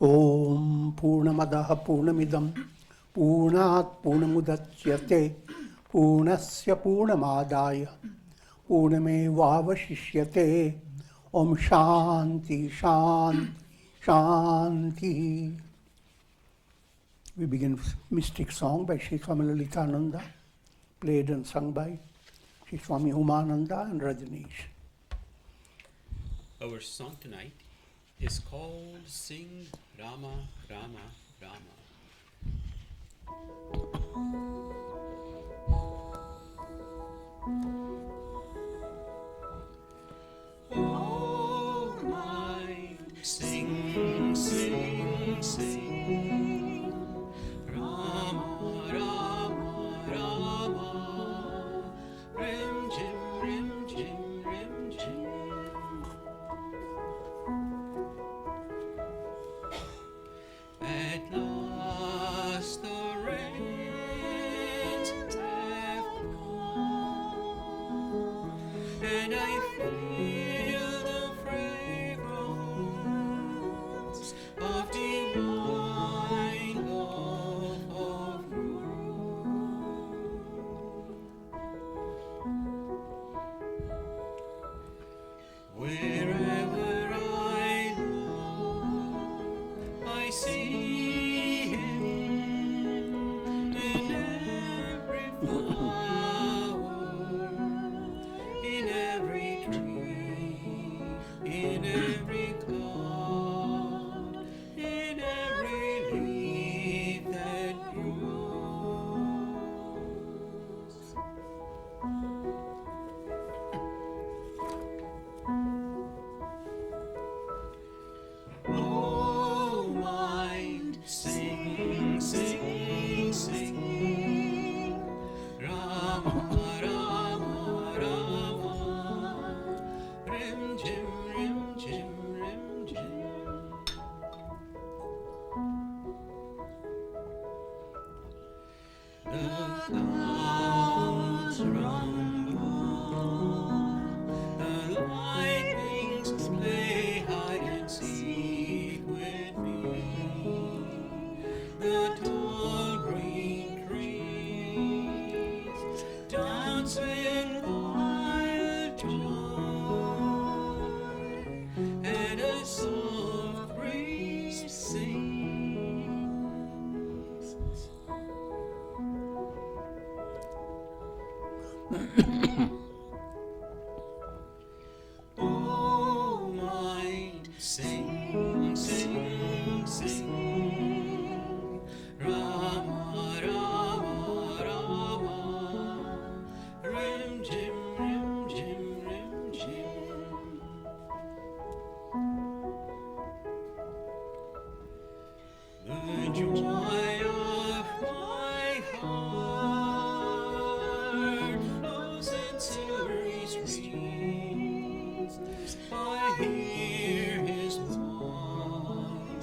Om Purnamadaha Purnamidam Purnat Purnamudachyate Purnasya Purnamadaya Purnamevavashishyate. Om Shanti Shanti Shanti. We begin with Mystic Song by Sri Swami Lalitananda, played and sung by Sri Swami Umananda and Rajneesh. Our song tonight is called Sing Rama Rama Rama. Oh my, sing, sing, sing, Rama Rama Rama, Rim Jim Rim Jim Rim Jim. At last the rains have come, and I feel the fragrance of divine love of you. Wherever I look, I see him in every flower, in every tree, in every cloud, in every leaf that grows. Oh, mind, sing, sing, sing, Rama, Rama, Rama, Rim Jim, Rim Jim, Rim Jim. The clouds rumble, the lightnings play hide and seek with me. The tall green trees dance in wild joy, and a soft breeze sings. Oh, mind, sing, sing, sing, Rama, Rama, Rama, Rim Jim, Rim Jim, Rim Jim. The joy of my heart flows in silvery streams. I hear his voice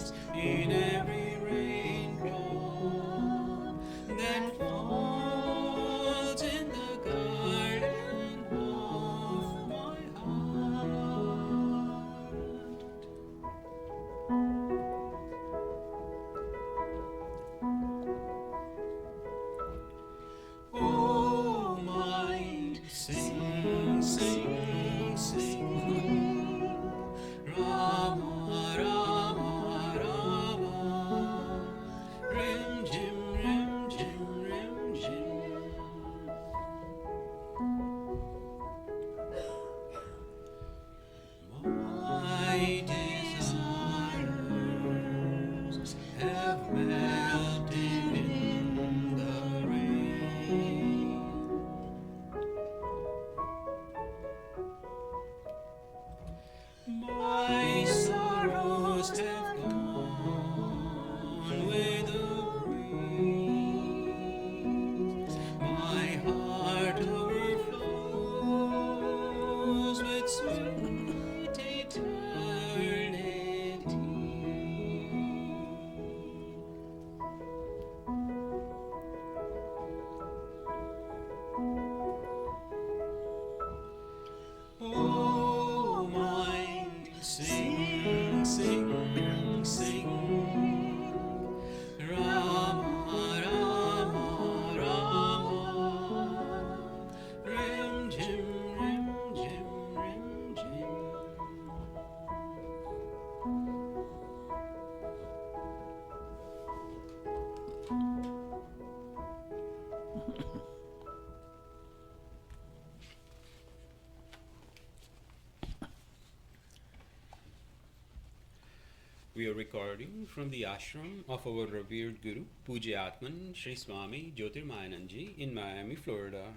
We are recording from the ashram of our revered Guru, Pujyatman Sri Swami Jyotirmayananji in Miami, Florida.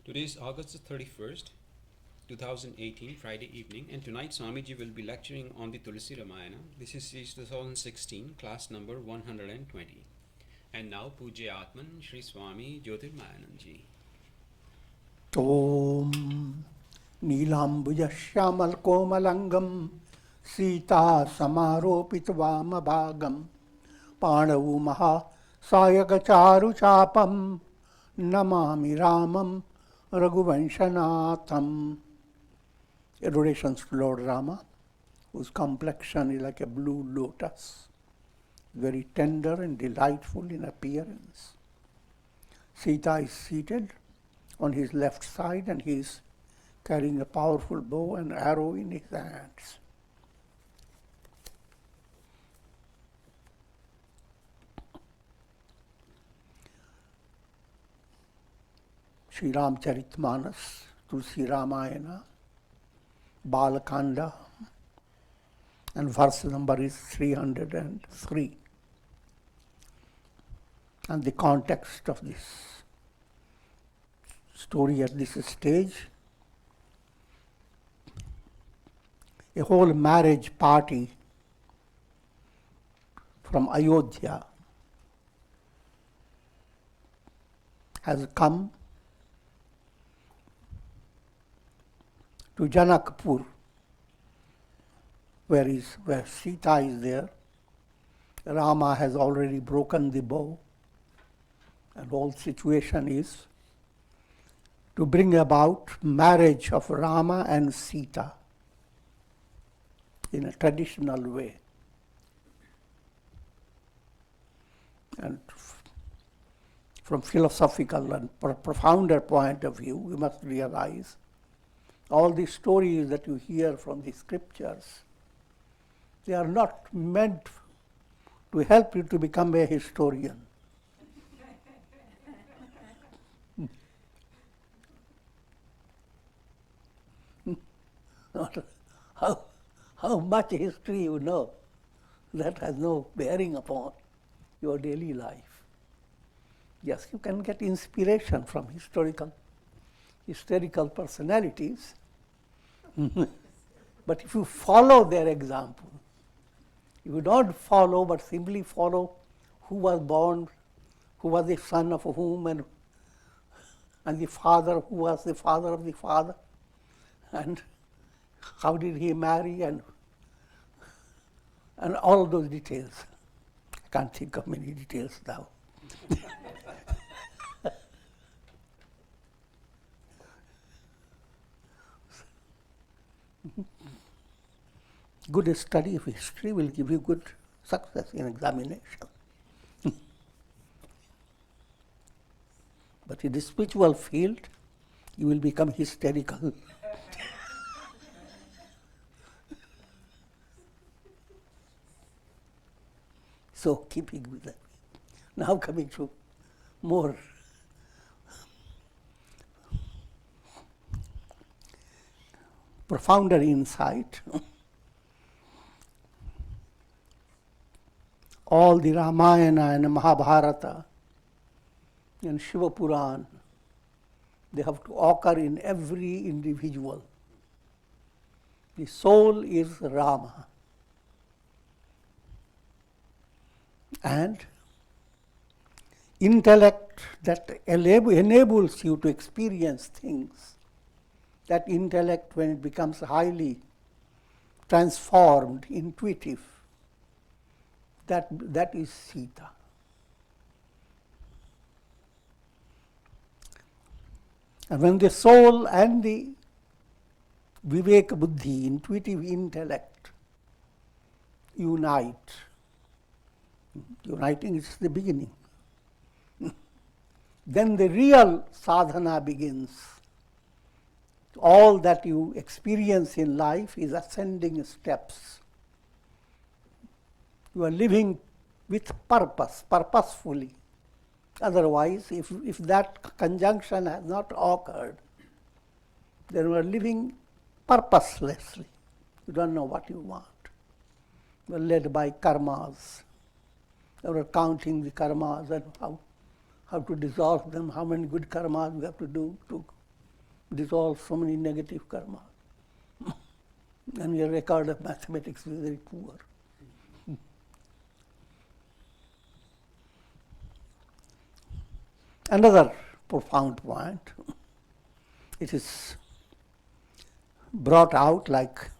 Today is August the 31st, 2018, Friday evening, and tonight Swamiji will be lecturing on the Tulsi Ramayana. This is his 2016 class number 120. And now Pujyatman Sri Swami Jyotirmayananji. Om Neelambuja Komalangam Sita Samaropitvam Bhagam Panavu Maha Sayagacharu Chapam Namami Ramam Raghuvanshanatham. Adorations to Lord Rama, whose complexion is like a blue lotus, very tender and delightful in appearance. Sita is seated on his left side and he is carrying a powerful bow and arrow in his hands. Sri Ramcharitmanas, Tulsi Ramayana, Balakanda, and verse number is 303. And the context of this story at this stage, a whole marriage party from Ayodhya has come to Janakpur, where Sita is there. Rama has already broken the bow, and whole situation is to bring about marriage of Rama and Sita in a traditional way. And from philosophical and profounder point of view, we must realize all the stories that you hear from the scriptures, they are not meant to help you to become a historian. How much history you know, that has no bearing upon your daily life. Yes, you can get inspiration from historical personalities, but if you follow their example, if you don't follow but simply follow who was born, who was the son of whom, and the father, who was the father of the father, and how did he marry, and all those details. I can't think of many details now. Good study of history will give you good success in examination. But in the spiritual field, you will become hysterical. So keeping with that. Now coming to more profounder insight. All the Ramayana and Mahabharata and Shiva Puran, they have to occur in every individual. The soul is Rama. And intellect that enables you to experience things, that intellect, when it becomes highly transformed, intuitive, that is Sita. And when the soul and the Vivek Buddhi, intuitive intellect, unite, uniting is the beginning, then the real sadhana begins. All that you experience in life is ascending steps. You are living with purpose, purposefully. Otherwise, if that conjunction has not occurred, then you are living purposelessly. You don't know what you want. were led by karmas. They were counting the karmas and how to dissolve them, how many good karmas we have to do to dissolve so many negative karmas. And your record of mathematics is very poor. Another profound point, it is brought out like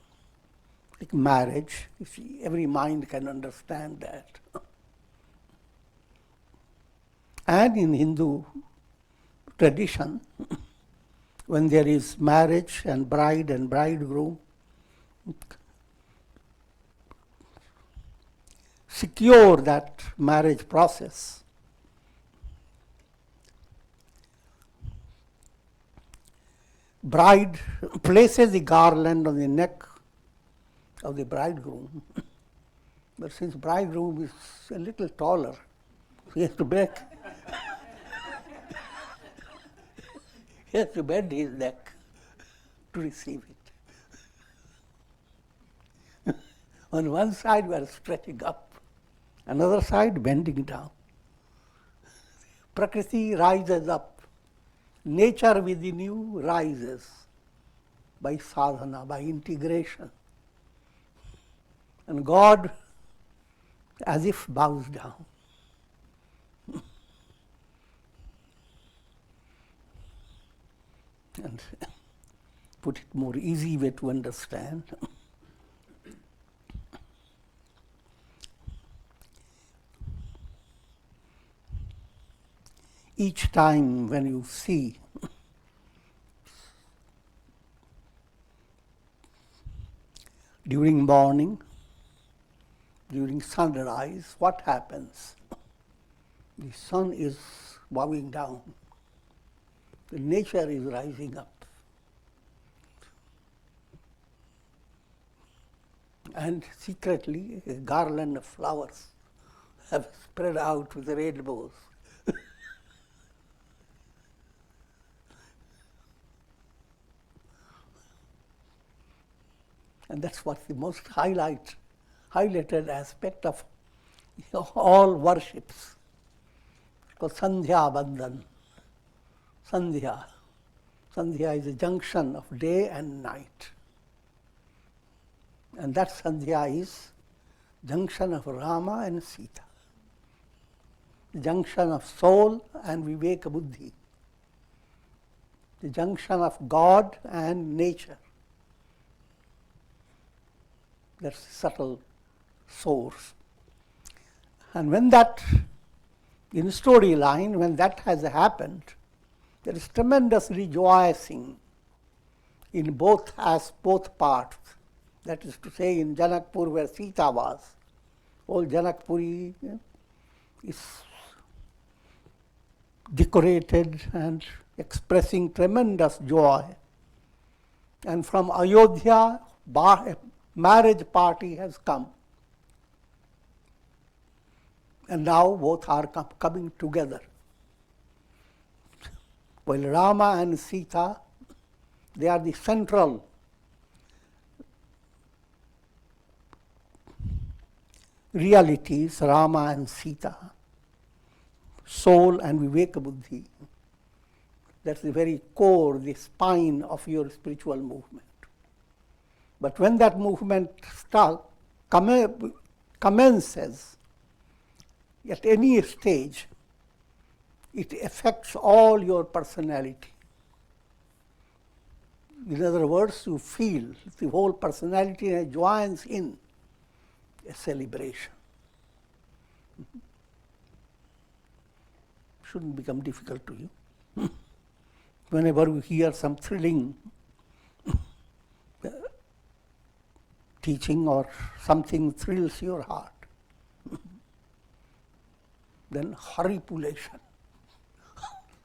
marriage. You see, every mind can understand that. And in Hindu tradition, when there is marriage and bride and bridegroom, secure that marriage process, bride places the garland on the neck of the bridegroom. But since bridegroom is a little taller, he has to bend. He has to bend his neck to receive it. On one side we are stretching up, another side bending down. Prakriti rises up. Nature within you rises by sadhana, by integration. And God as if bows down. And put it more easy way to understand. Each time when you see during morning, during sunrise, what happens? The sun is bowing down. The nature is rising up. And secretly, a garland of flowers have spread out with rainbows. And that's what the most highlighted aspect of all worships. It's called Sandhya Bandhan. Sandhya. Sandhya is a junction of day and night. And that Sandhya is junction of Rama and Sita. The junction of soul and Viveka Buddhi. The junction of God and nature. That's a subtle source. And when that, in storyline, when that has happened, there is tremendous rejoicing in both parts. That is to say, in Janakpur where Sita was, all Janakpuri is decorated and expressing tremendous joy. And from Ayodhya, a marriage party has come. And now both are coming together. While Rama and Sita, they are the central realities, Rama and Sita, soul and Viveka Buddhi. That's the very core, the spine of your spiritual movement. But when that movement commences at any stage, it affects all your personality. In other words, you feel the whole personality joins in a celebration. Shouldn't become difficult to you. Whenever you hear some thrilling teaching or something thrills your heart, then haripulation.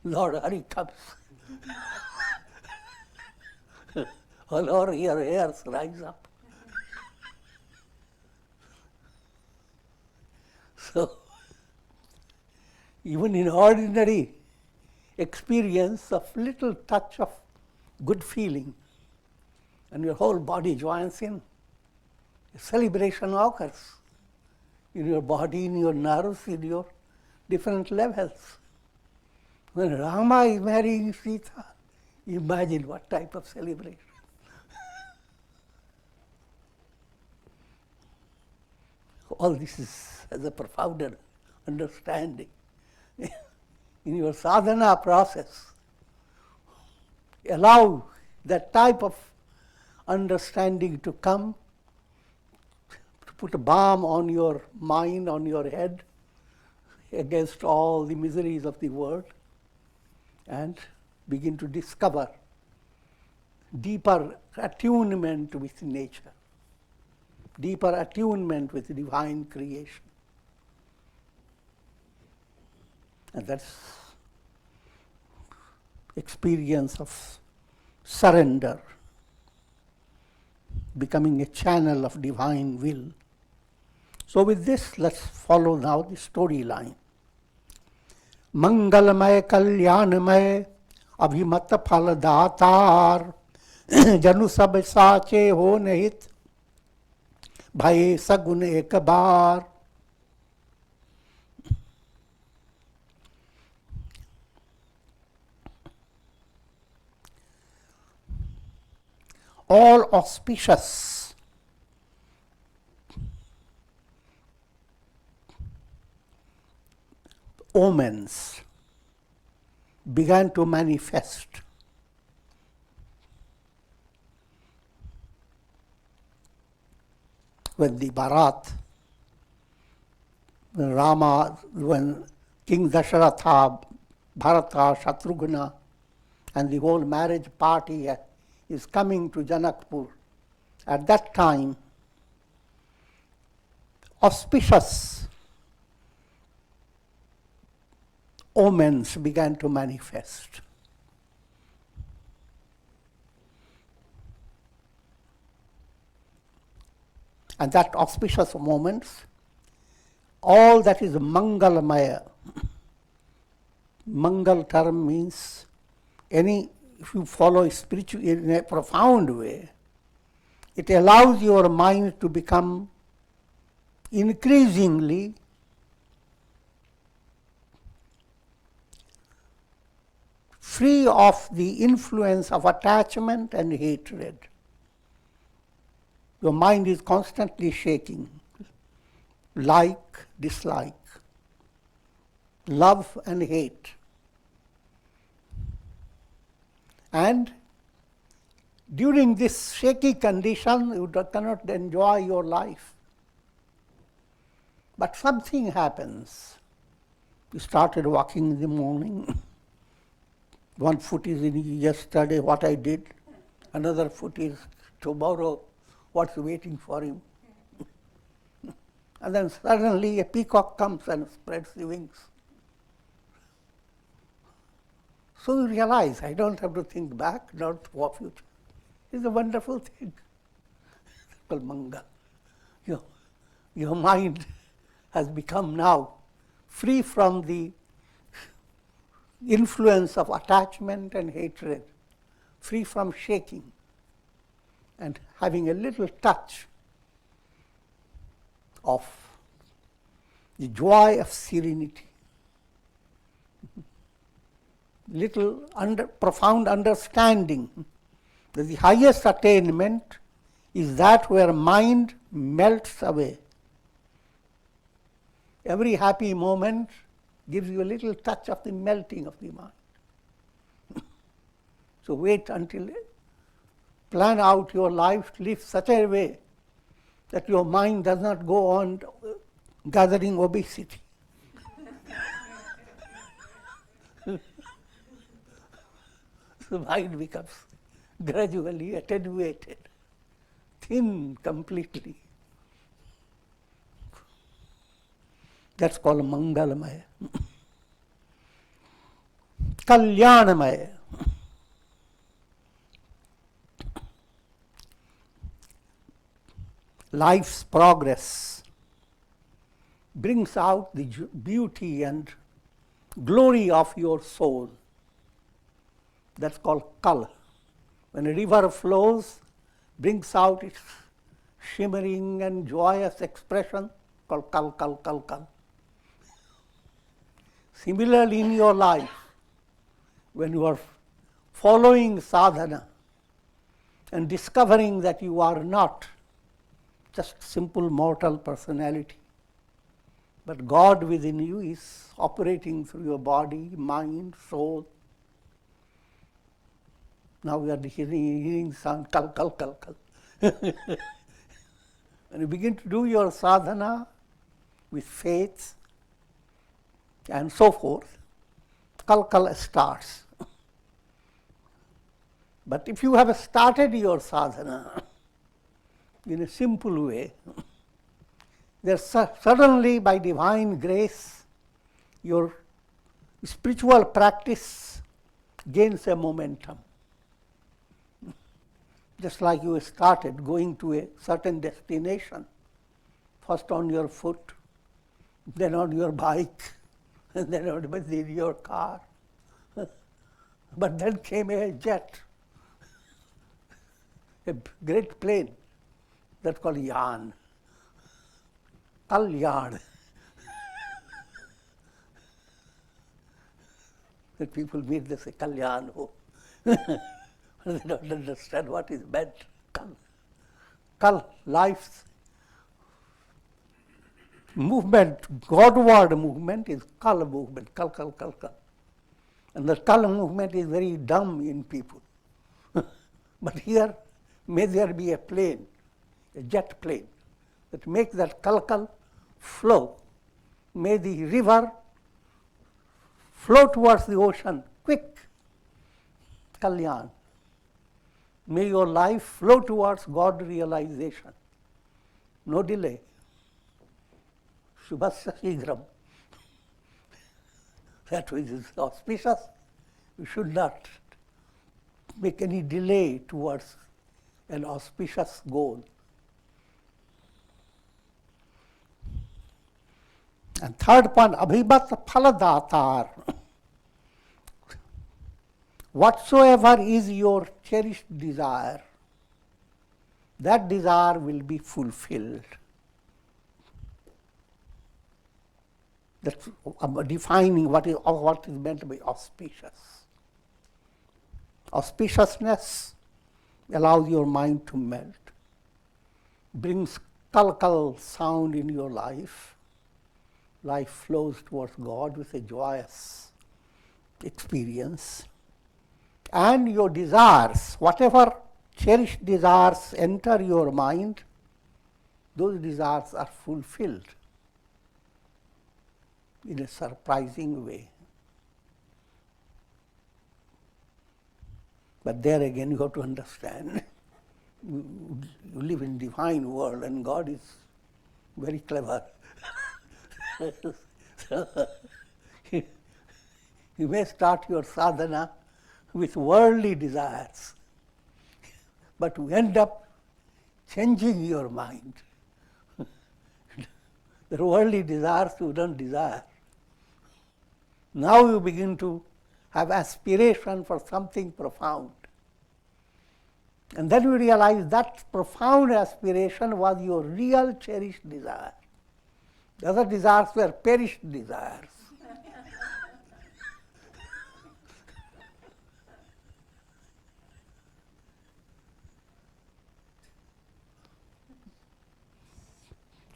Lord Hari comes. All your hairs rise up. So, even in ordinary experience of little touch of good feeling, and your whole body joins in, a celebration occurs in your body, in your nerves, in your different levels. When Rama is marrying Sita, imagine what type of celebration. All this has a profound understanding. In your sadhana process, allow that type of understanding to come, to put a balm on your mind, on your head, against all the miseries of the world, and begin to discover deeper attunement with nature, deeper attunement with divine creation. And that's experience of surrender, becoming a channel of divine will. So with this, let's follow now the storyline. Mangalamay kalyanamay abhimat phal datar janu sab sache ho nahit bhaye sagun ek baar. All auspicious omens began to manifest. When the Bharat, when King Dasharatha, Bharata, Shatrughna, and the whole marriage party is coming to Janakpur, at that time, auspicious omens began to manifest. And that auspicious moments, all that is Mangalamaya. Mangal term means if you follow spiritual in a profound way, it allows your mind to become increasingly free of the influence of attachment and hatred. Your mind is constantly shaking. Like, dislike, love and hate. And during this shaky condition, you cannot enjoy your life. But something happens. You started walking in the morning. One foot is in yesterday, what I did. Another foot is tomorrow, what's waiting for him. And then suddenly a peacock comes and spreads the wings. So you realize, I don't have to think back, not for future. It's a wonderful thing. It's called Manga. Your mind has become now free from the influence of attachment and hatred, free from shaking, and having a little touch of the joy of serenity. Little profound understanding that the highest attainment is that where mind melts away. Every happy moment gives you a little touch of the melting of the mind. So wait until, plan out your life, live such a way that your mind does not go on gathering obesity. The mind becomes gradually attenuated, thin completely. That's called Mangalamaya. Kalyanamaya. Life's progress brings out the beauty and glory of your soul. That's called Kal. When a river flows, brings out its shimmering and joyous expression called kal, kal, kal, kal. Similarly, in your life, when you are following sadhana and discovering that you are not just simple mortal personality, but God within you is operating through your body, mind, soul. Now we are hearing sound kal, kal, kal, kal. When you begin to do your sadhana with faith and so forth, kal, kal starts. But if you have started your sadhana in a simple way, there's suddenly by divine grace, your spiritual practice gains a momentum. Just like you started going to a certain destination, first on your foot, then on your bike, and then in your car. But then came a jet, a great plane, that's called Yan. Kalyan. When people meet, they say Kalyan. Oh. They don't understand what is meant. Kal. Kal, life's movement, Godward movement is Kal movement. Kal, kal, kal, kal. And the Kal movement is very dumb in people. But here, may there be a plane, a jet plane, that makes that Kal, kal flow. May the river flow towards the ocean, quick. Kalyan. May your life flow towards God realization. No delay. Shubhasya shighram. That which is auspicious, you should not make any delay towards an auspicious goal. And third point, abhibat phaladatar. Whatsoever is your cherished desire, that desire will be fulfilled. That's defining what is meant by auspicious. Auspiciousness allows your mind to melt, brings kal sound in your life. Life flows towards God with a joyous experience. And your desires, whatever cherished desires enter your mind, those desires are fulfilled in a surprising way. But there again you have to understand, you live in divine world and God is very clever. You may start your sadhana with worldly desires, but you end up changing your mind. The worldly desires you don't desire. Now you begin to have aspiration for something profound. And then you realize that profound aspiration was your real cherished desire. The other desires were perished desires.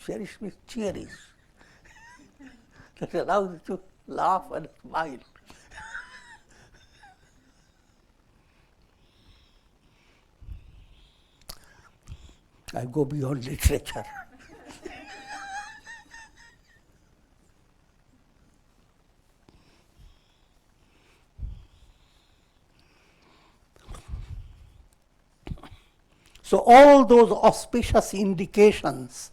Cherish means cherish. That allows you to laugh and smile. I go beyond literature. So all those auspicious indications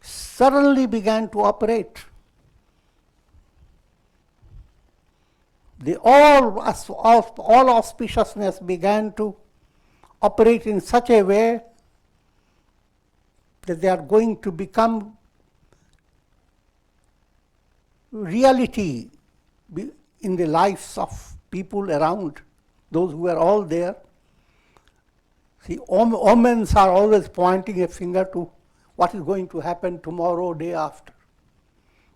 suddenly began to operate. All auspiciousness began to operate in such a way that they are going to become reality in the lives of people around, those who are all there. See, omens are always pointing a finger to what is going to happen tomorrow, day after.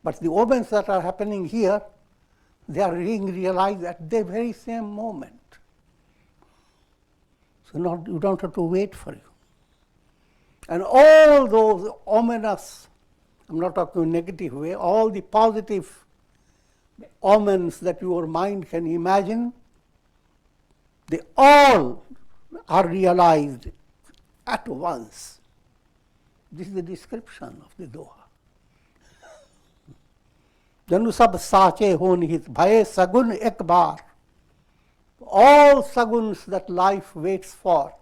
But the omens that are happening here, they are being realized at the very same moment. So you don't have to wait for you. And all those ominous, I'm not talking in a negative way, all the positive omens that your mind can imagine, they all are realized at once. This is the description of the Doha. Janu sab sache ho nihit bhaye sagun ek baar. All saguns that life waits for,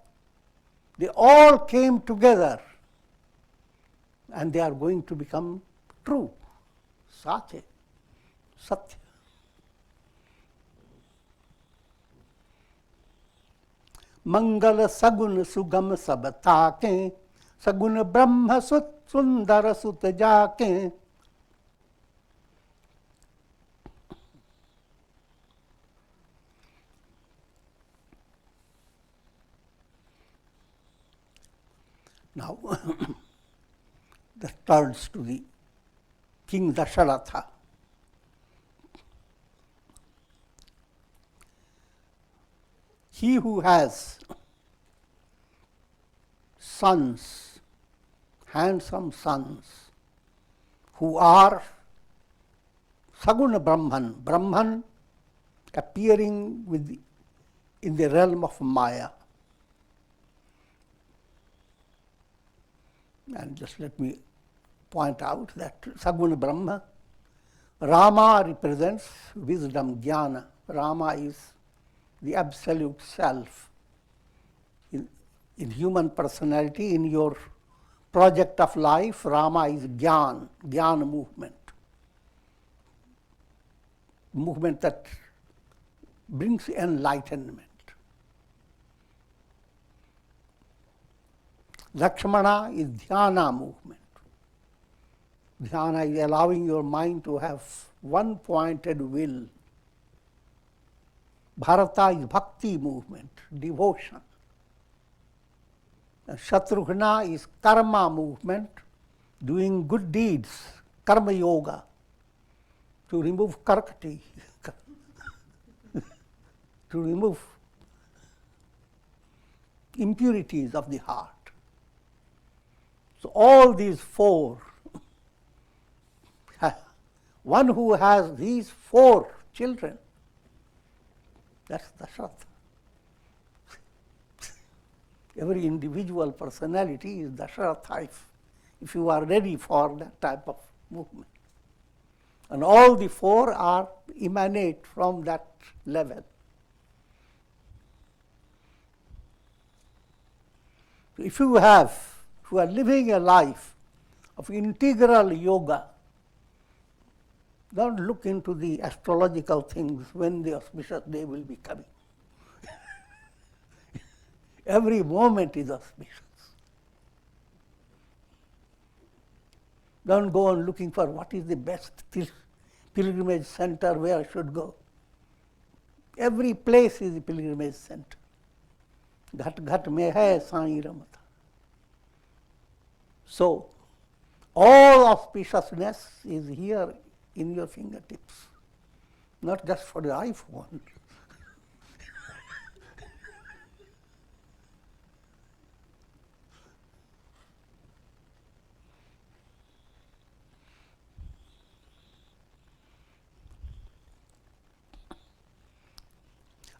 they all came together and they are going to become true. Sache, satya. Mangala sagun sugam sab taake, sagun brahma sut sundara sut jaake. Now, that turns to the King Dasharatha. He who has sons, handsome sons, who are Saguna Brahman appearing in the realm of Maya. And just let me point out that Saguna Brahma, Rama represents wisdom, jnana. Rama is the absolute self. In human personality, in your project of life, Rama is jnana movement that brings enlightenment. Lakshmana is dhyana movement. Dhyana is allowing your mind to have one-pointed will. Bharata is bhakti movement, devotion. And Shatrughna is karma movement, doing good deeds, karma yoga, to remove karkati, to remove impurities of the heart. So all these four, one who has these four children, that's Dasharatha. Every individual personality is Dasharatha if you are ready for that type of movement. And all the four emanate from that level. If you are living a life of integral yoga, don't look into the astrological things when the auspicious day will be coming. Every moment is auspicious. Don't go on looking for what is the best pilgrimage center where I should go. Every place is a pilgrimage center. Ghat ghat mein hai Sai Ramata. So, all auspiciousness is here in your fingertips, not just for the iPhone.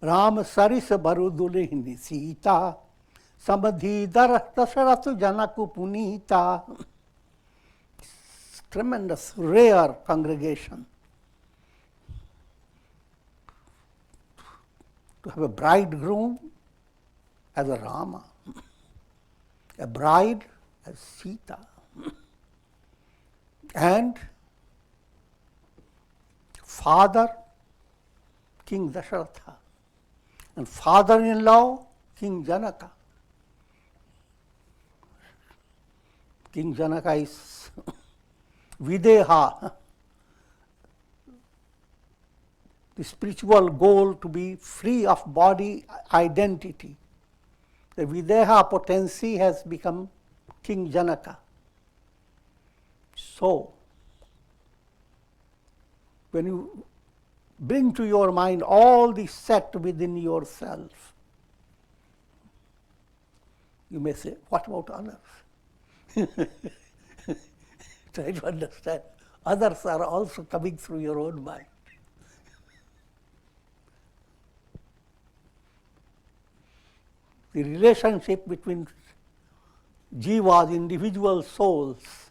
Ram सरिस बरु दुलहिनी सीता समधि दशरथ जनक पुनीता. Tremendous, rare congregation. To have a bridegroom as a Rama, a bride as Sita, and father, King Dasharatha, and father-in-law, King Janaka. King Janaka is Videha, the spiritual goal to be free of body identity, The Videha potency has become King Janaka. So, when you bring to your mind all the set within yourself, you may say, what about others? Try to understand. Others are also coming through your own mind. The relationship between jivas, individual souls,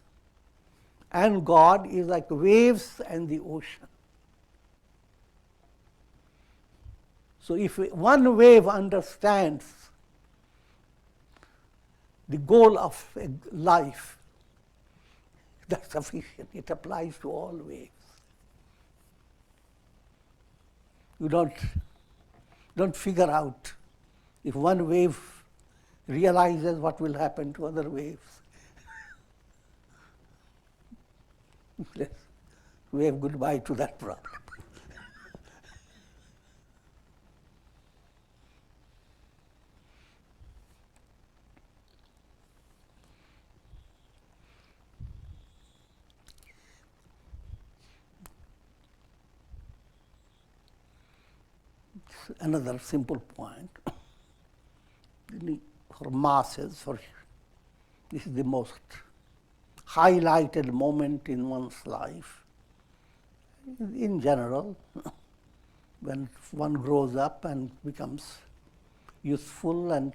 and God is like waves and the ocean. So if one wave understands the goal of life, that's sufficient. It applies to all waves. You don't figure out if one wave realizes what will happen to other waves. Let's wave goodbye to that problem. Another simple point. For masses, this is the most highlighted moment in one's life. In general, when one grows up and becomes youthful and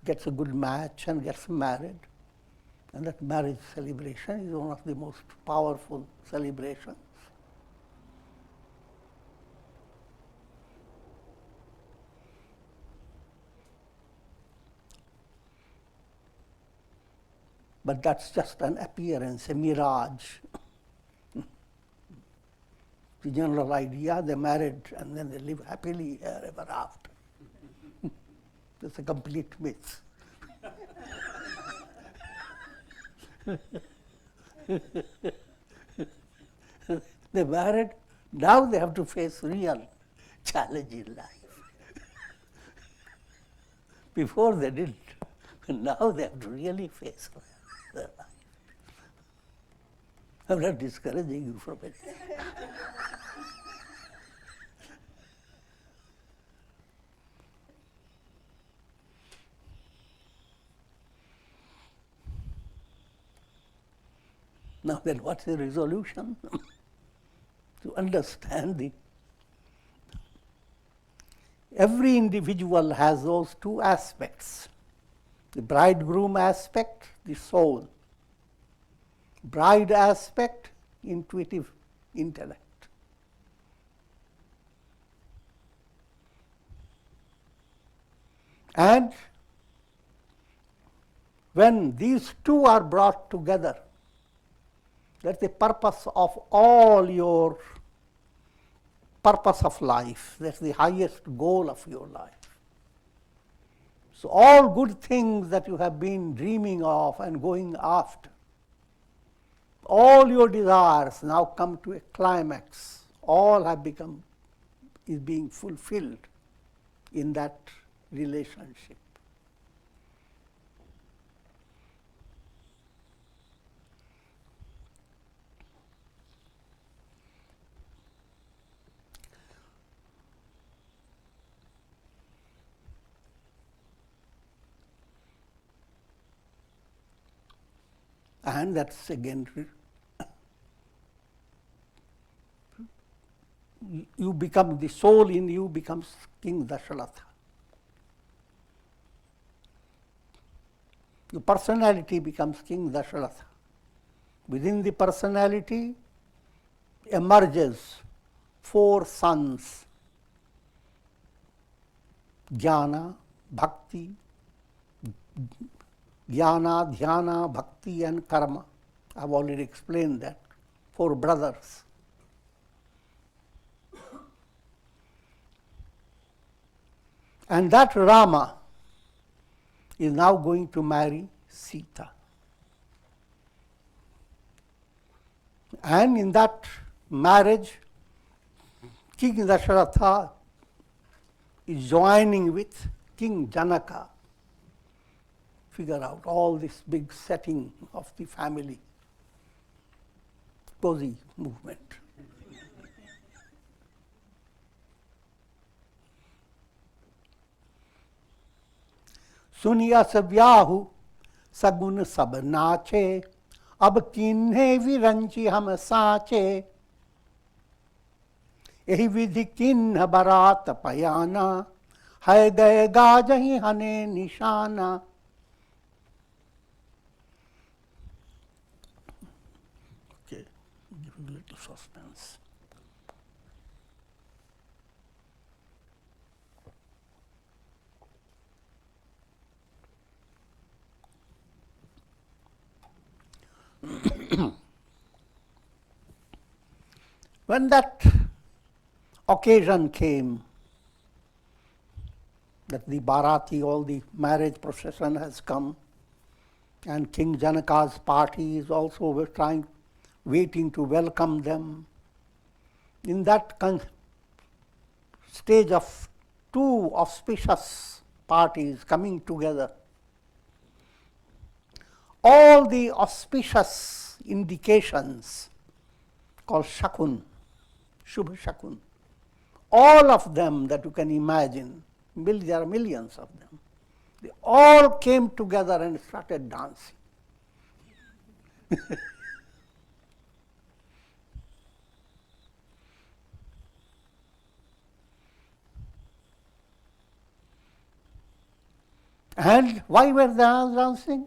gets a good match and gets married, and that marriage celebration is one of the most powerful celebrations. But that's just an appearance, a mirage. The general idea, they're married and then they live happily ever after. It's a complete myth. They're married, now they have to face real challenge in life. Before they didn't, now they have to really face their life. I'm not discouraging you from it. Now then, what's the resolution? To understand every individual has those two aspects. The bridegroom aspect, the soul. Bride aspect, intuitive intellect. And when these two are brought together, that's the purpose of all your purpose of life. That's the highest goal of your life. So all good things that you have been dreaming of and going after, all your desires now come to a climax. All have become, is being fulfilled in that relationship. And that's again, you become, the soul in you becomes King Dasharatha. Your personality becomes King Dasharatha. Within the personality emerges 4 sons: Jnana, Bhakti, Jnana, Dhyana, Bhakti and Karma. I've already explained that. 4 brothers. And that Rama is now going to marry Sita. And in that marriage, King Dasharatha is joining with King Janaka figure out all this big setting of the family cozy movement. सुनियस व्याहु सगुन सब नाचे, अब किन्हे विरंची हम साचे। यही विधि किन्ह बरात पयाना, है गए गाजही हने निशाना। Okay, give a little suspense. When that occasion came, that the Bharati, all the marriage procession has come, and King Janaka's party is also waiting to welcome them. In that stage of two auspicious parties coming together, all the auspicious indications called Shakun, Shubha Shakun, all of them that you can imagine, there are millions of them, they all came together and started dancing. And why were they dancing?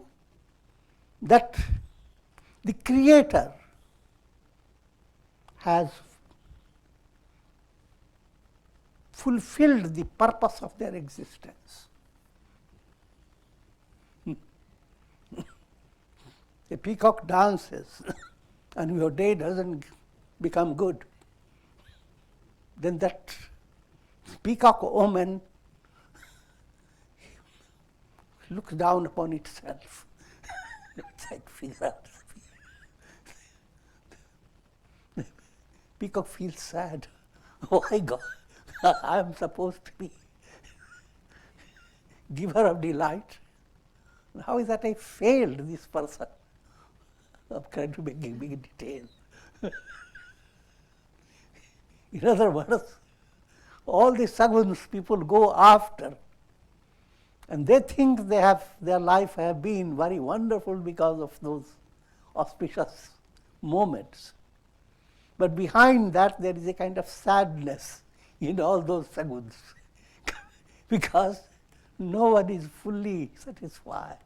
That the Creator has fulfilled the purpose of their existence. A peacock dances and your day doesn't become good. Then that peacock omen looks down upon itself. It's like figure out. Peacock feels sad. Oh my God, I am supposed to be giver of delight. How is that I failed this person? I'm trying to make big detail. In other words, all the saguns people go after, and they think their life have been very wonderful because of those auspicious moments. But behind that there is a kind of sadness in all those saguns because no one is fully satisfied.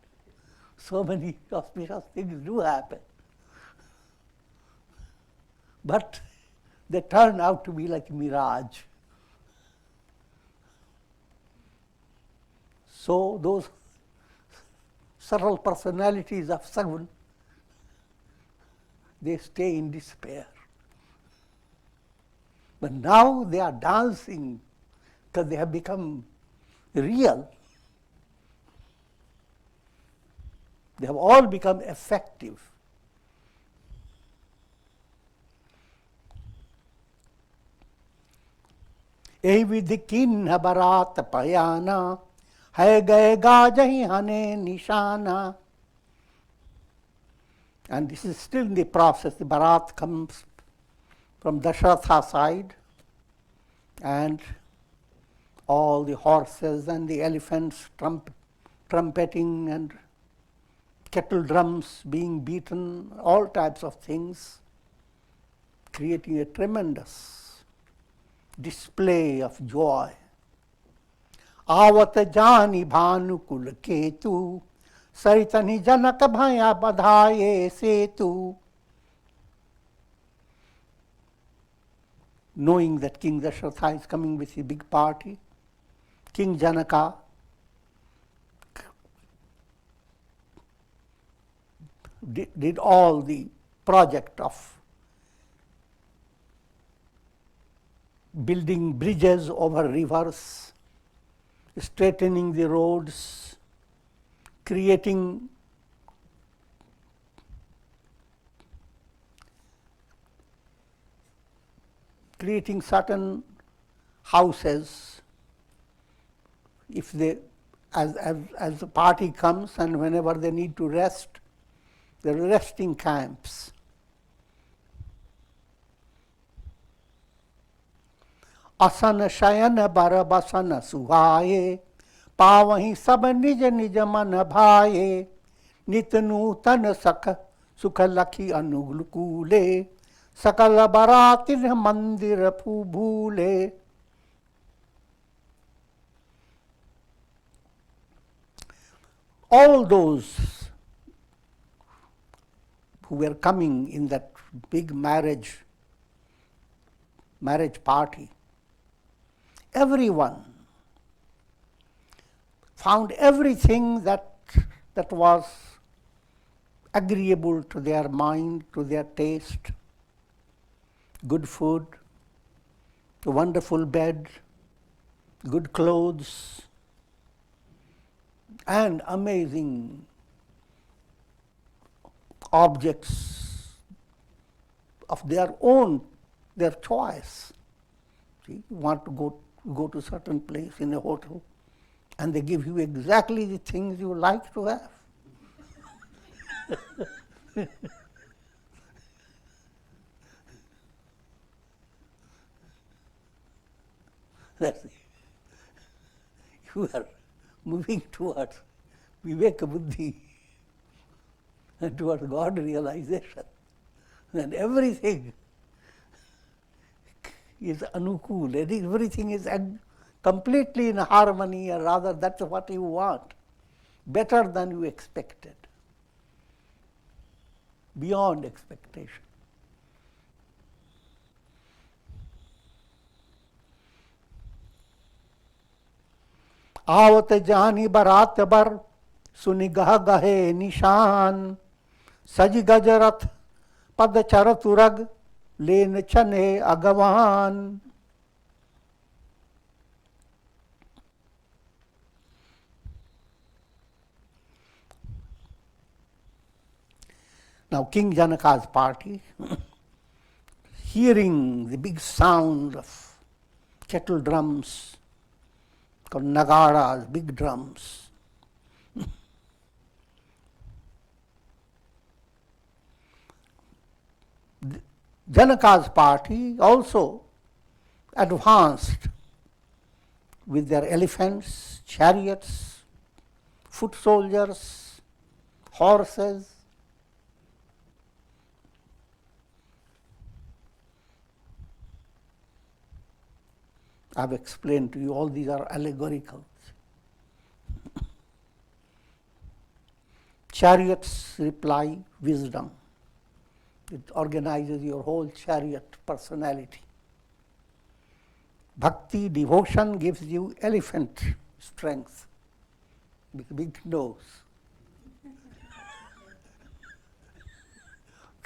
So many auspicious things do happen. But they turn out to be like mirage. So those subtle personalities of Sagun, they stay in despair. But now they are dancing because they have become real. They have all become effective. यही विधि किन्ह बरात पयाना, है गए गाजही हने निशाना. And this is still in the process. The barat comes from Dasharatha side, and all the horses and the elephants trumpeting and kettle drums being beaten, all types of things, creating a tremendous display of joy. Avat jani bhanu kul ketu, saritani janak bhaya badhaye setu. Knowing that King Dasharatha is coming with a big party, King Janaka did all the project of building bridges over rivers, straightening the roads, creating certain houses. If they as the party comes and whenever they need to rest, there are resting camps. असन शयन बर बसन सुहाये, पावहीं सब निज निज मन भाये, नित नूतन सख सुख लखी अनुकूले, सकल बरातिर मंदिर भूले. All those who were coming in that big marriage party, everyone found everything that was agreeable to their mind, to their taste. Good food, a wonderful bed, good clothes, and amazing objects of their own, their choice. See, you want to go to a certain place in a hotel, and they give you exactly the things you like to have. That's it. You are moving towards Viveka Buddhi and towards God realization. And everything is anukul, everything is completely in harmony, or rather that's what you want, better than you expected, beyond expectation. आवत जानी बरात बर सुनि गह गहे निशान, सज गजरथ पद चर तुरग लेन चने अगवान. Now King Janaka's party, hearing the big sound of kettle drums, called nagaras, big drums. Janaka's party also advanced with their elephants, chariots, foot soldiers, horses. I've explained to you, all these are allegorical. Chariots reply wisdom. It organizes your whole chariot personality. Bhakti, devotion, gives you elephant strength, big nose.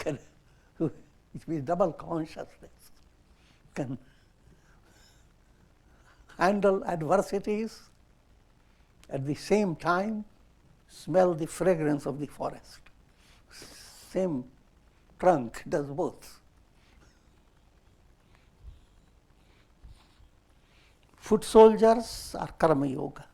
It means double consciousness. Can handle adversities, at the same time smell the fragrance of the forest. Same trunk does both. Foot soldiers are karma yoga.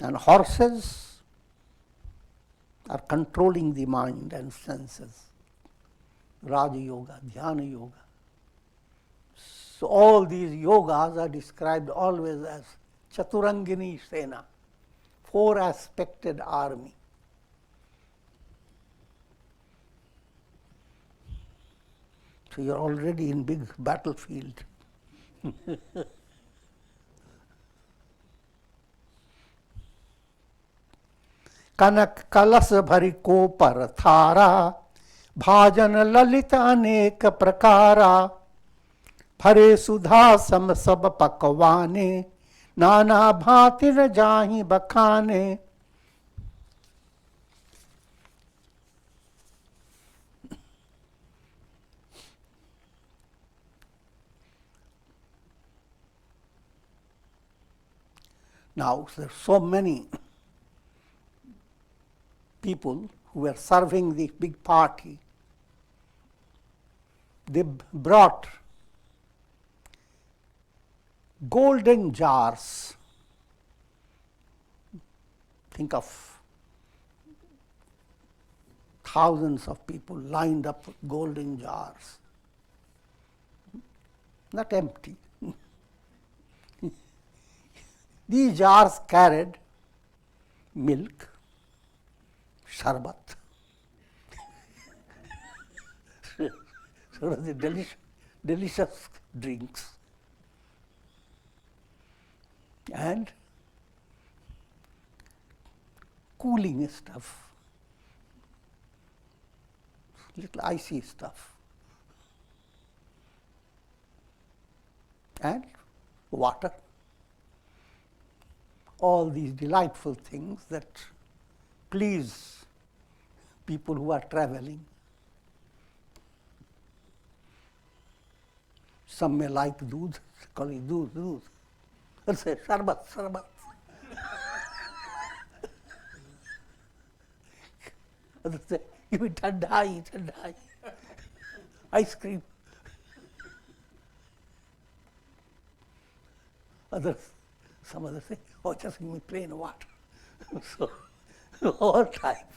And horses are controlling the mind and senses. Raja Yoga, Dhyana Yoga. So all these yogas are described always as Chaturangini Sena, four-aspected army. So you're already in big battlefield. कनक कलश भरी कोपर थारा, भाजन ललित अनेक प्रकारा, भरे सुधा सम सब पकवाने, नाना भांति न जाहि बखाने. Now there are so many people who were serving the big party. they brought golden jars. Think of thousands of people lined up with golden jars, not empty. These jars carried milk, sharbat. So the delicious drinks. And cooling stuff, little icy stuff, and water. All these delightful things that please people who are traveling. Some may like doodh, call it doodh. Or say sharbat. Others say, give it tandai. Ice cream. Some others say, oh, just give me plain water. So, all types.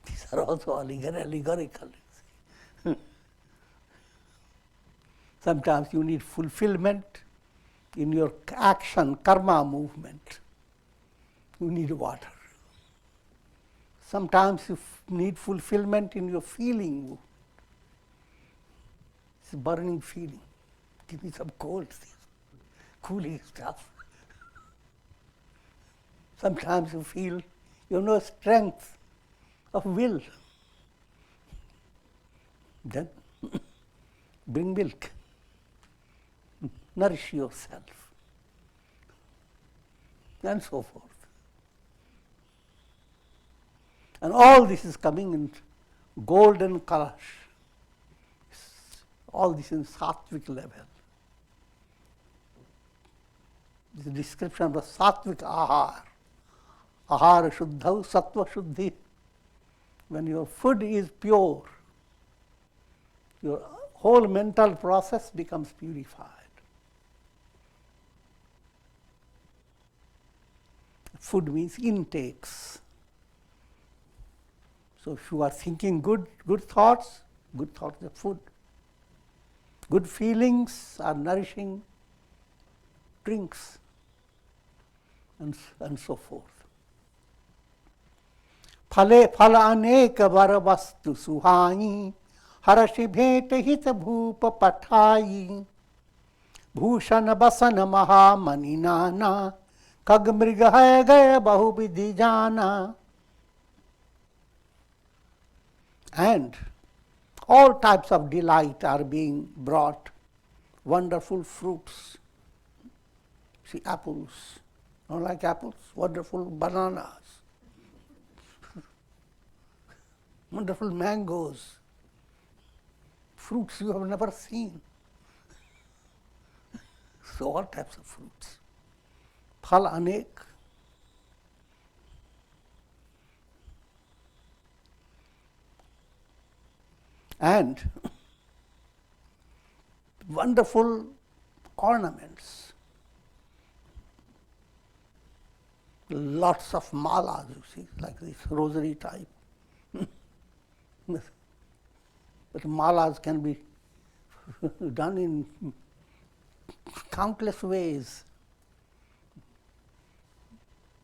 These are also allegorical. Sometimes you need fulfillment in your action, karma movement. You need water. Sometimes you need fulfillment in your feeling. It's a burning feeling. Give me some cold things, cooling stuff. Sometimes you feel you have no strength of will. Then bring milk. Nourish yourself. And so forth. And all this is coming in golden kalash. All this in sattvic level. This is a description of the sattvic ahar. Ahara shuddhau, sattva shuddhi. When your food is pure, your whole mental process becomes purified. Food means intakes. So if you are thinking good thoughts are food. Good feelings are nourishing drinks, and so forth. Phale phala aneka var vastu suhai, harashi bhet hit bhupa pathai, bhushan basan maha mani nana, kag mriga hai gaya bahu vidhi jana. And all types of delight are being brought, wonderful fruits. See, apples, don't like apples? Wonderful bananas, wonderful mangoes, fruits you have never seen. So all types of fruits. Phal anek. And wonderful ornaments. Lots of malas, you see, like this rosary type. But malas can be done in countless ways.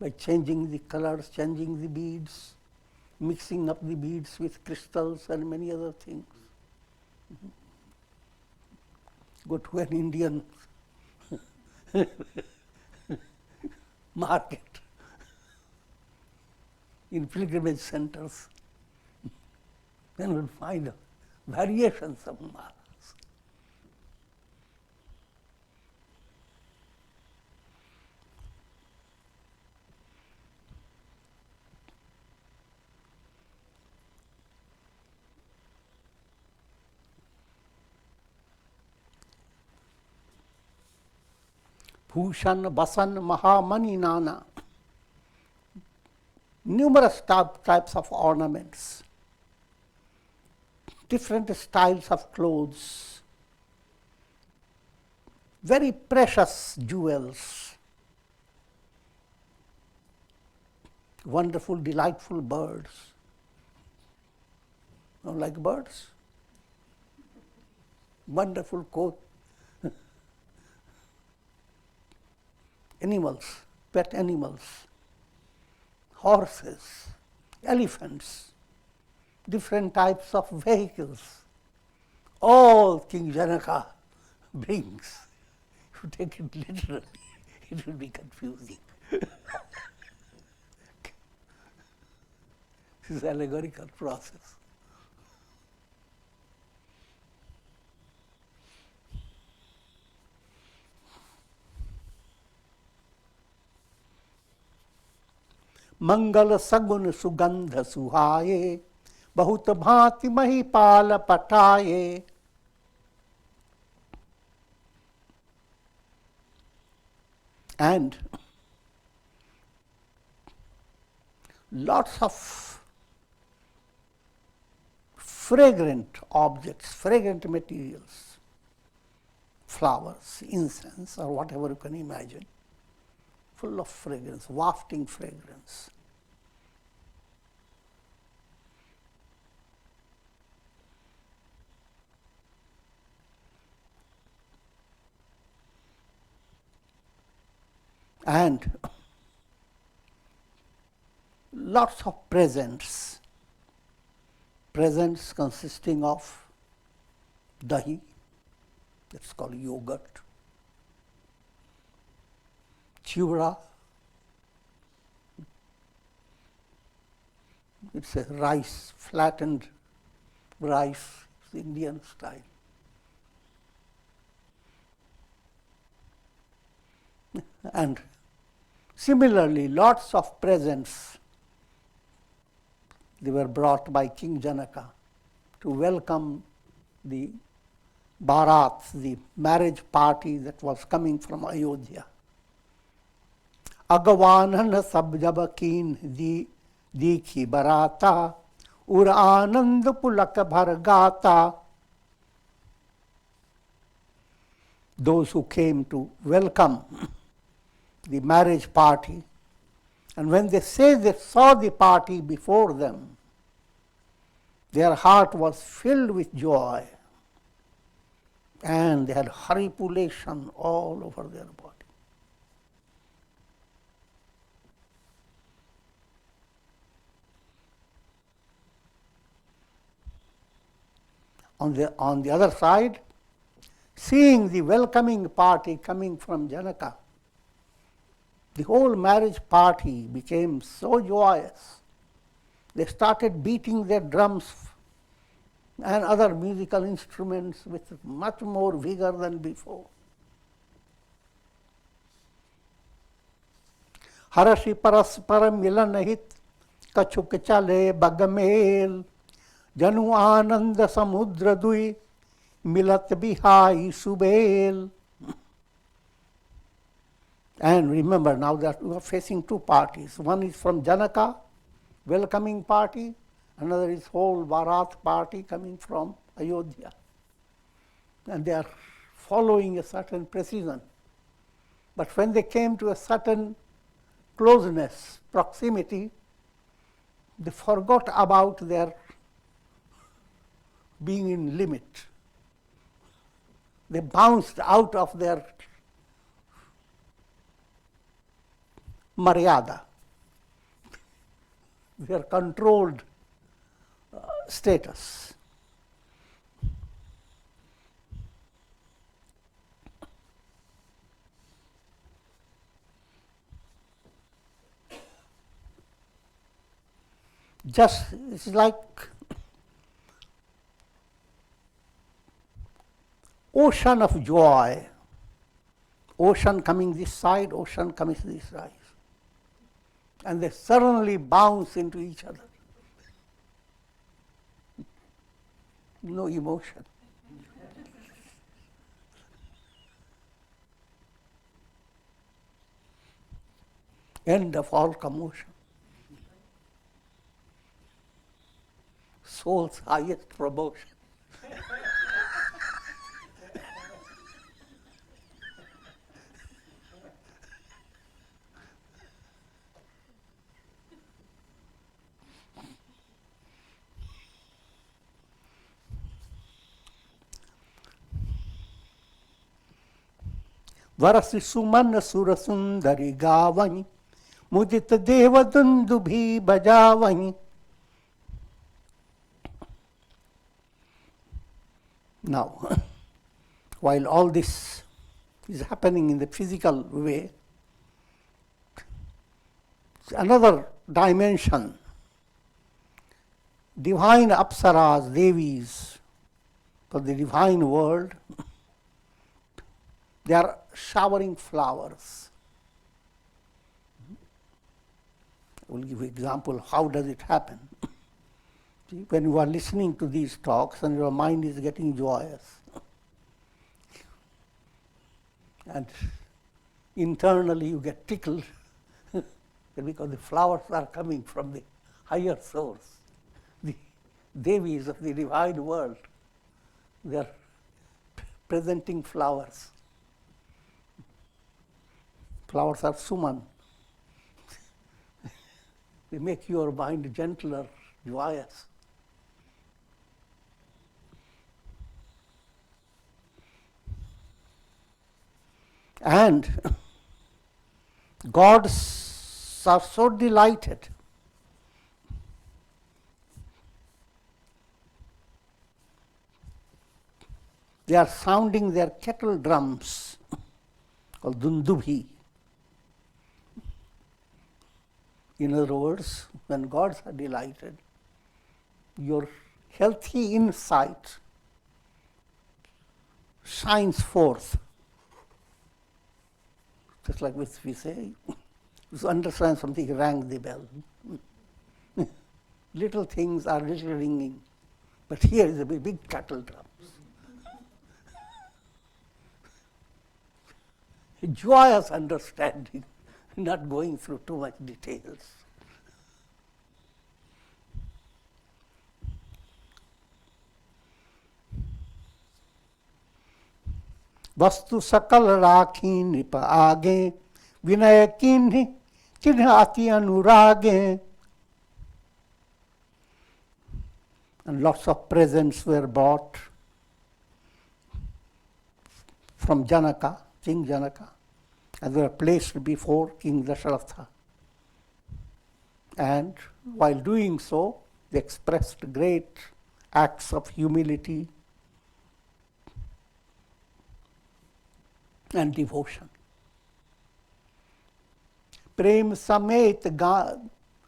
By changing the colors, changing the beads, mixing up the beads with crystals and many other things. Go to an Indian market, in pilgrimage centers, then we'll find variations of malas. Bhushan, Basan, Mahamani, Nana. numerous types of ornaments, different styles of clothes, very precious jewels, wonderful, delightful birds. Don't like birds? Wonderful coat. Animals, pet animals, horses, elephants, different types of vehicles. All King Janaka brings. If you take it literally, it will be confusing. This is allegorical process. मंगल सगुन सुगंध सुहाये, बहुत भांति महिपाल पटाये. And lots of fragrant objects, fragrant materials, flowers, incense, or whatever you can imagine, full of fragrance, wafting fragrance. And lots of presents, presents consisting of dahi, that's called yogurt, chura, it's a rice, flattened rice, it's Indian style. And similarly, lots of presents, they were brought by King Janaka to welcome the Bharat, the marriage party that was coming from Ayodhya. Agavanan sab jab keen dikhi barata, ur anand pulak bhar gata. Those who came to welcome the marriage party, and when they saw the party before them, their heart was filled with joy, and they had haripulation all over their body. On the other side, seeing the welcoming party coming from Janaka, the whole marriage party became so joyous. They started beating their drums and other musical instruments with much more vigor than before. Harashi paraspara milanahit kachuk chale bagamel, janu ananda samudra dui milat bihai subel. And remember now that we are facing two parties. One is from Janaka, welcoming party. Another is whole Bharat party coming from Ayodhya. And they are following a certain precision. But when they came to a certain closeness, proximity, they forgot about their being in limit. They bounced out of their maryada, their controlled status. Just, it's like ocean of joy, ocean coming this side, ocean coming this side. And they suddenly bounce into each other. No emotion. End of all commotion. soul's highest promotion. वरसि सुमन सुर सुंदरी गावहीं, मुदित देव दुंदुभि बजावहीं. Now, while all this is happening in the physical way, another dimension, divine apsaras, devis, for the divine world, they are showering flowers. I will give you an example. How does it happen? See, when you are listening to these talks and your mind is getting joyous, and internally you get tickled because the flowers are coming from the higher source, the devis of the divine world. They are presenting flowers. Flowers are suman. They make your mind gentler, joyous. And gods are so delighted. They are sounding their kettle drums, called dundubhi. In other words, when gods are delighted, your healthy insight shines forth. Just like we say, to understand something, rang the bell. Little things are little ringing, but here is a big kettle drums. A joyous understanding, not going through too much details. वस्तु सकल राखी नृप आगे, विनय किन्हि चिन्ह अति अनुरागे. And lots of presents were brought from Janaka, King Janaka, and they were placed before King Dasharatha. And while doing so, they expressed great acts of humility and devotion. प्रेम समेत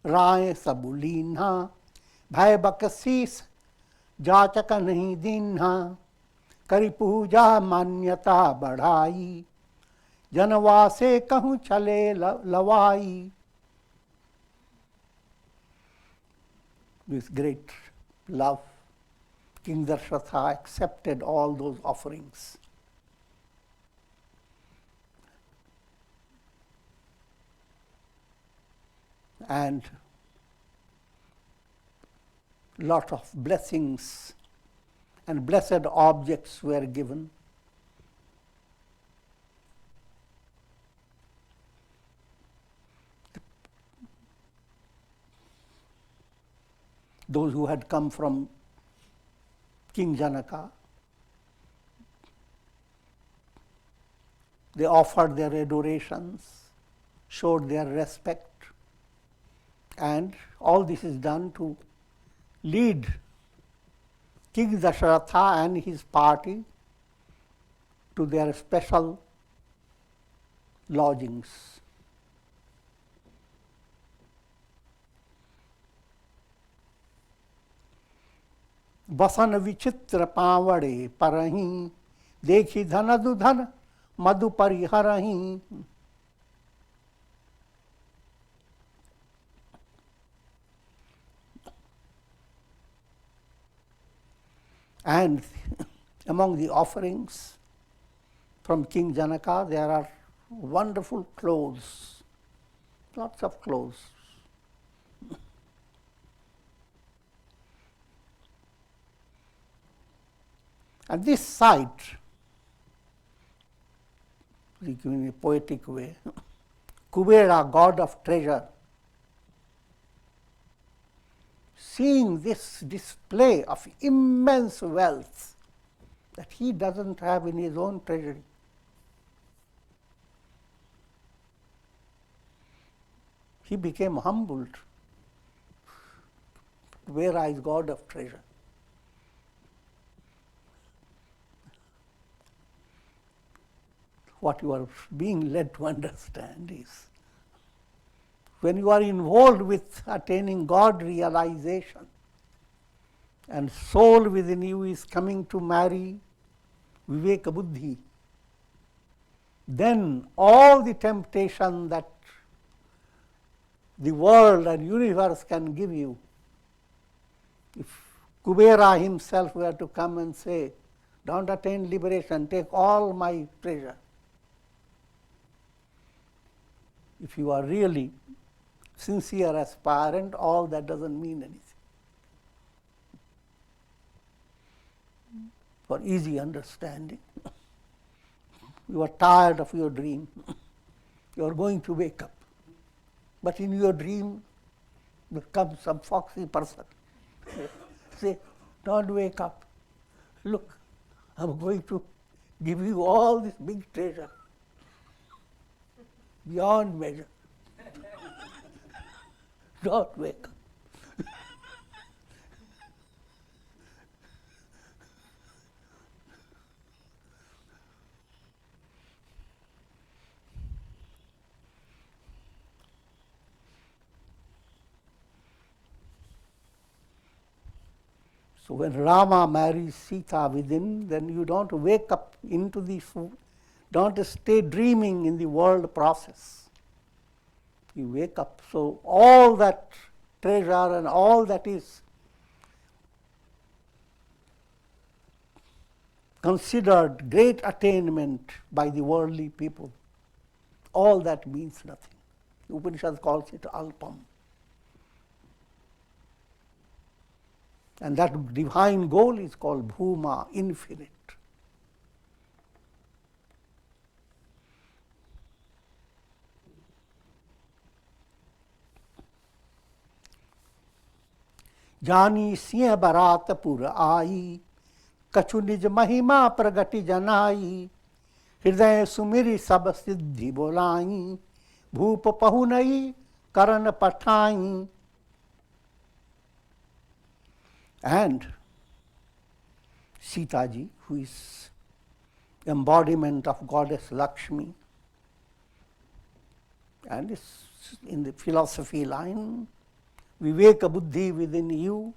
राय सबुलीन्हा, भय बकसीस जाचक नहीं दीन्हा. करी पूजा मान्यता बढ़ाई, जनवासे कहूँ चले लवाई. With great love, King Dasharatha accepted all those offerings. And lot of blessings and blessed objects were given. Those who had come from King Janaka, they offered their adorations, showed their respect, and all this is done to lead King Dasharatha and his party to their special lodgings. बसन विचित्र पावड़े परहीं, देखी धन दुधन मधु परिहरहीं. And among the offerings from King Janaka, there are wonderful clothes, lots of clothes. And this sight, in a poetic way, Kubera, god of treasure, seeing this display of immense wealth that he doesn't have in his own treasury, he became humbled. Kubera is god of treasure. What you are being led to understand is, when you are involved with attaining God realization, and soul within you is coming to marry Viveka Buddhi, then all the temptation that the world and universe can give you, if Kubera himself were to come and say, don't attain liberation, take all my treasure, if you are really sincere aspirant, all that doesn't mean anything. For easy understanding, you are tired of your dream, you are going to wake up. But in your dream, there comes some foxy person. Say, don't wake up. Look, I'm going to give you all this big treasure, beyond measure. Don't wake up. So when Rama marries Sita within, then you don't wake up into the, don't stay dreaming in the world process. You wake up. So all that treasure and all that is considered great attainment by the worldly people, all that means nothing. The Upanishad calls it alpam. And that divine goal is called bhuma, infinite. जानी सिंह बरात पुर आई, कछु निज महिमा प्रगति जनाई, हृदय सुमिरि सब सिद्धि बोलाई, भूप पहुनई करण पठाई. And Sita ji, who is embodiment of goddess Lakshmi, and is in the philosophy line, Viveka Buddhi within you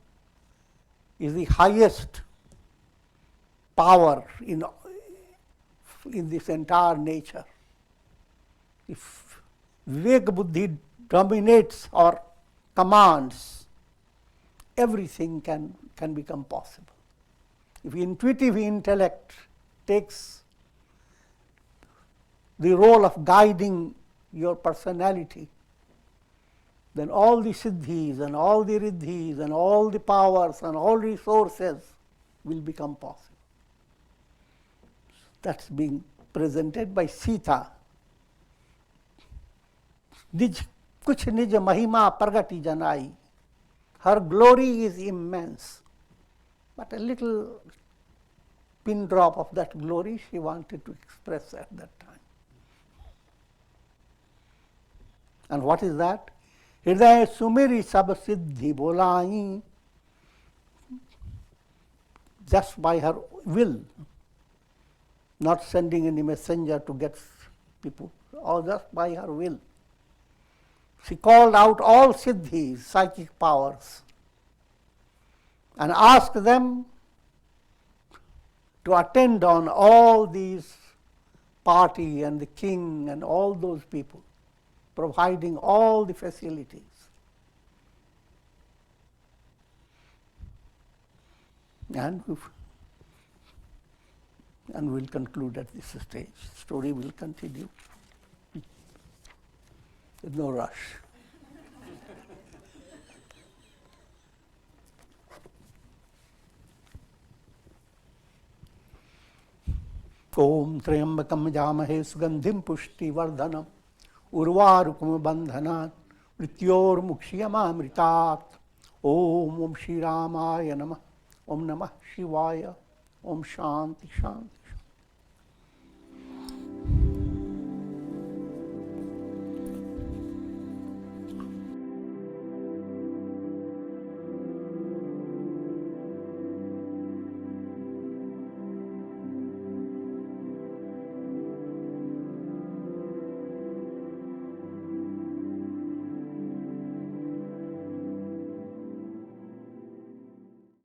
is the highest power in this entire nature. If Viveka Buddhi dominates or commands, everything can become possible. If intuitive intellect takes the role of guiding your personality, then all the siddhis and all the riddhis and all the powers and all resources will become possible. That's being presented by Sita. Kuch nij mahima pragati janai. Her glory is immense, but a little pin drop of that glory she wanted to express at that time. And what is that? Hridaya sumiri sab siddhi bolai. Just by her will, not sending any messenger to get people, or just by her will. She called out all siddhis, psychic powers, and asked them to attend on all these party and the king and all those people, providing all the facilities. And we'll conclude at this stage. Story will continue. There's no rush. ओम त्र्यंबकम जामहे सुगंधिम पुष्टिवर्धनम उर्वारुकम बंधनात् मृत्योर्मुक्षीयमामृतात्। ओम श्री रामाय नमः। ओम नमः शिवाय। ओम शांति शांति।